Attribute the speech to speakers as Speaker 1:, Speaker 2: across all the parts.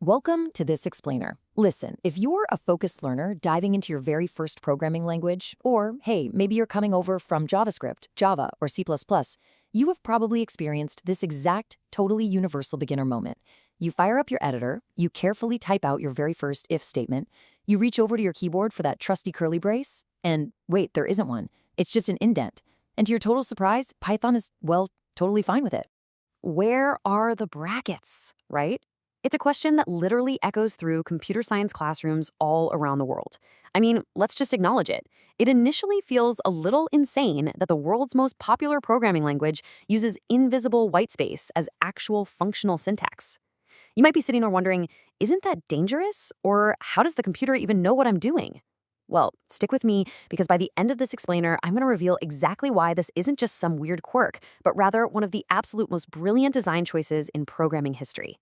Speaker 1: Welcome to this explainer. Listen, if you're a focused learner diving into your very first programming language, or hey, maybe you're coming over from JavaScript, Java, or C++, you have probably experienced this exact, totally universal beginner moment. You fire up your editor, you carefully type out your very first if statement, you reach over to your keyboard for that trusty curly brace, and wait, there isn't one. It's just an indent. And to your total surprise, Python is, well, totally fine with it. Where are the brackets, right? It's a question that literally echoes through computer science classrooms all around the world. I mean, let's just acknowledge it. It initially feels a little insane that the world's most popular programming language uses invisible whitespace as actual functional syntax. You might be sitting there wondering, isn't that dangerous? Or how does the computer even know what I'm doing? Well, stick with me, because by the end of this explainer, I'm going to reveal exactly why this isn't just some weird quirk, but rather one of the absolute most brilliant design choices in programming history.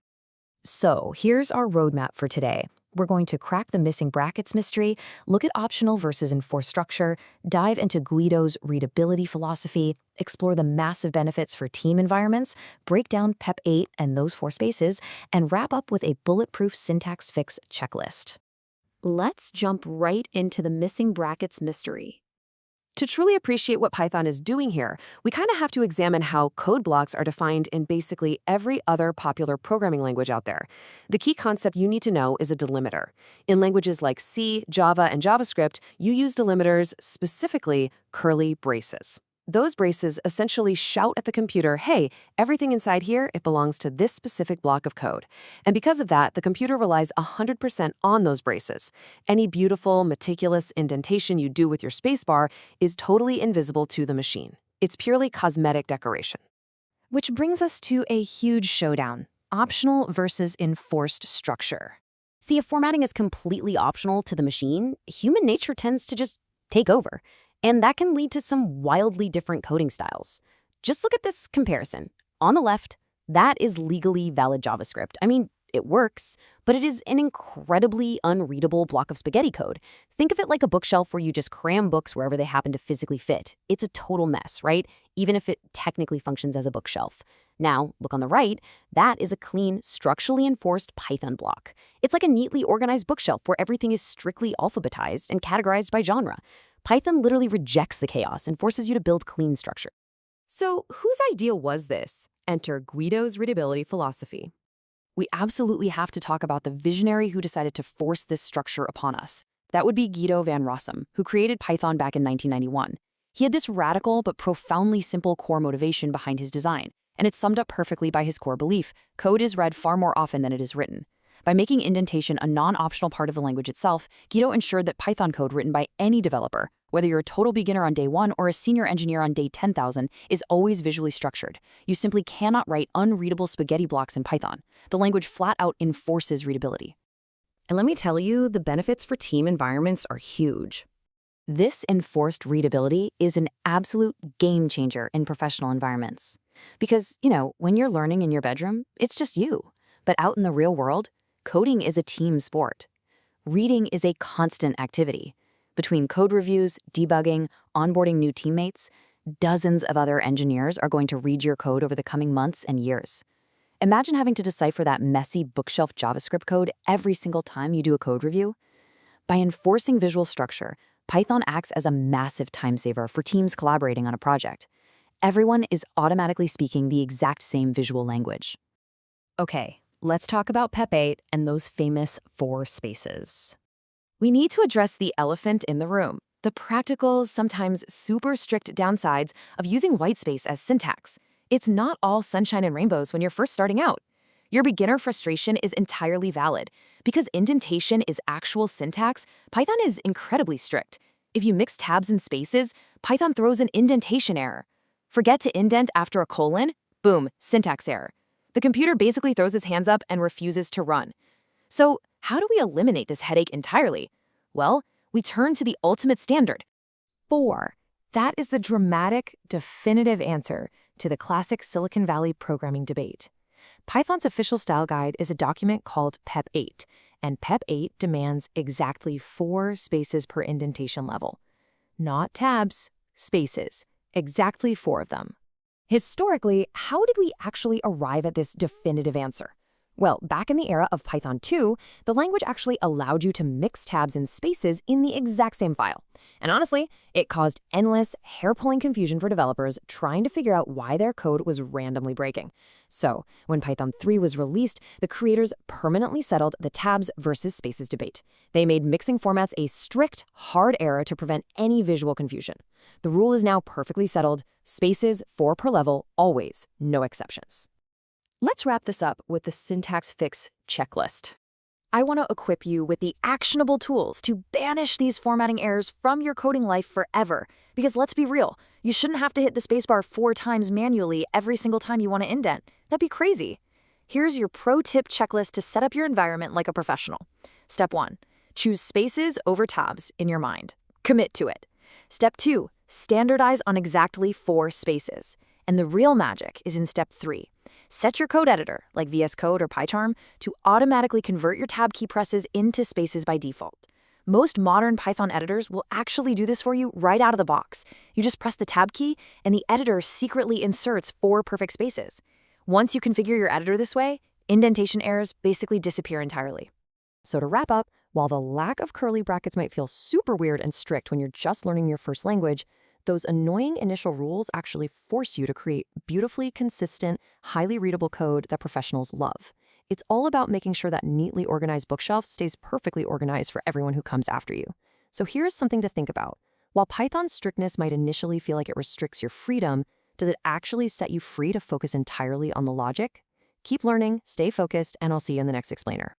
Speaker 1: So here's our roadmap for today. We're going to crack the missing brackets mystery, look at optional versus enforced structure, dive into Guido's readability philosophy, explore the massive benefits for team environments, break down PEP 8 and those 4 spaces, and wrap up with a bulletproof syntax fix checklist. Let's jump right into the missing brackets mystery. To truly appreciate what Python is doing here, we kind of have to examine how code blocks are defined in basically every other popular programming language out there. The key concept you need to know is a delimiter. In languages like C, Java, and JavaScript, you use delimiters, specifically curly braces. Those braces essentially shout at the computer, hey, everything inside here, it belongs to this specific block of code. And because of that, the computer relies 100% on those braces. Any beautiful, meticulous indentation you do with your spacebar is totally invisible to the machine. It's purely cosmetic decoration. Which brings us to a huge showdown: optional versus enforced structure. See, if formatting is completely optional to the machine, human nature tends to just take over. And that can lead to some wildly different coding styles. Just look at this comparison. On the left, that is legally valid JavaScript. I mean, it works, but it is an incredibly unreadable block of spaghetti code. Think of it like a bookshelf where you just cram books wherever they happen to physically fit. It's a total mess, right? Even if it technically functions as a bookshelf. Now, look on the right, that is a clean, structurally enforced Python block. It's like a neatly organized bookshelf where everything is strictly alphabetized and categorized by genre. Python literally rejects the chaos and forces you to build clean structure. So whose idea was this? Enter Guido's readability philosophy. We absolutely have to talk about the visionary who decided to force this structure upon us. That would be Guido van Rossum, who created Python back in 1991. He had this radical but profoundly simple core motivation behind his design, and it's summed up perfectly by his core belief: code is read far more often than it is written. By making indentation a non-optional part of the language itself, Guido ensured that Python code written by any developer, whether you're a total beginner on day 1 or a senior engineer on day 10,000, is always visually structured. You simply cannot write unreadable spaghetti blocks in Python. The language flat out enforces readability. And let me tell you, the benefits for team environments are huge. This enforced readability is an absolute game changer in professional environments. Because, when you're learning in your bedroom, it's just you. But out in the real world, coding is a team sport. Reading is a constant activity. Between code reviews, debugging, onboarding new teammates, dozens of other engineers are going to read your code over the coming months and years. Imagine having to decipher that messy bookshelf JavaScript code every single time you do a code review. By enforcing visual structure, Python acts as a massive time saver for teams collaborating on a project. Everyone is automatically speaking the exact same visual language. Okay, let's talk about PEP 8 and those famous 4 spaces. We need to address the elephant in the room: the practical, sometimes super strict downsides of using whitespace as syntax. It's not all sunshine and rainbows when you're first starting out. Your beginner frustration is entirely valid. Because indentation is actual syntax, Python is incredibly strict. If you mix tabs and spaces, Python throws an indentation error. Forget to indent after a colon? Boom, syntax error. The computer basically throws his hands up and refuses to run. So, how do we eliminate this headache entirely? Well, we turn to the ultimate standard: 4. That is the dramatic, definitive answer to the classic Silicon Valley programming debate. Python's official style guide is a document called PEP 8, and PEP 8 demands exactly 4 spaces per indentation level. Not tabs, spaces, exactly 4 of them. Historically, how did we actually arrive at this definitive answer? Well, back in the era of Python 2, the language actually allowed you to mix tabs and spaces in the exact same file. And honestly, it caused endless, hair-pulling confusion for developers trying to figure out why their code was randomly breaking. So, when Python 3 was released, the creators permanently settled the tabs versus spaces debate. They made mixing formats a strict, hard error to prevent any visual confusion. The rule is now perfectly settled: spaces, 4 per level, always, no exceptions. Let's wrap this up with the syntax fix checklist. I want to equip you with the actionable tools to banish these formatting errors from your coding life forever. Because let's be real, you shouldn't have to hit the spacebar 4 times manually every single time you want to indent. That'd be crazy. Here's your pro tip checklist to set up your environment like a professional. Step 1, choose spaces over tabs in your mind. Commit to it. Step 2, standardize on exactly 4 spaces. And the real magic is in step 3. Set your code editor, like VS Code or PyCharm, to automatically convert your tab key presses into spaces by default. Most modern Python editors will actually do this for you right out of the box. You just press the tab key, and the editor secretly inserts 4 perfect spaces. Once you configure your editor this way, indentation errors basically disappear entirely. So to wrap up, while the lack of curly brackets might feel super weird and strict when you're just learning your first language, those annoying initial rules actually force you to create beautifully consistent, highly readable code that professionals love. It's all about making sure that neatly organized bookshelf stays perfectly organized for everyone who comes after you. So here's something to think about. While Python's strictness might initially feel like it restricts your freedom, does it actually set you free to focus entirely on the logic? Keep learning, stay focused, and I'll see you in the next explainer.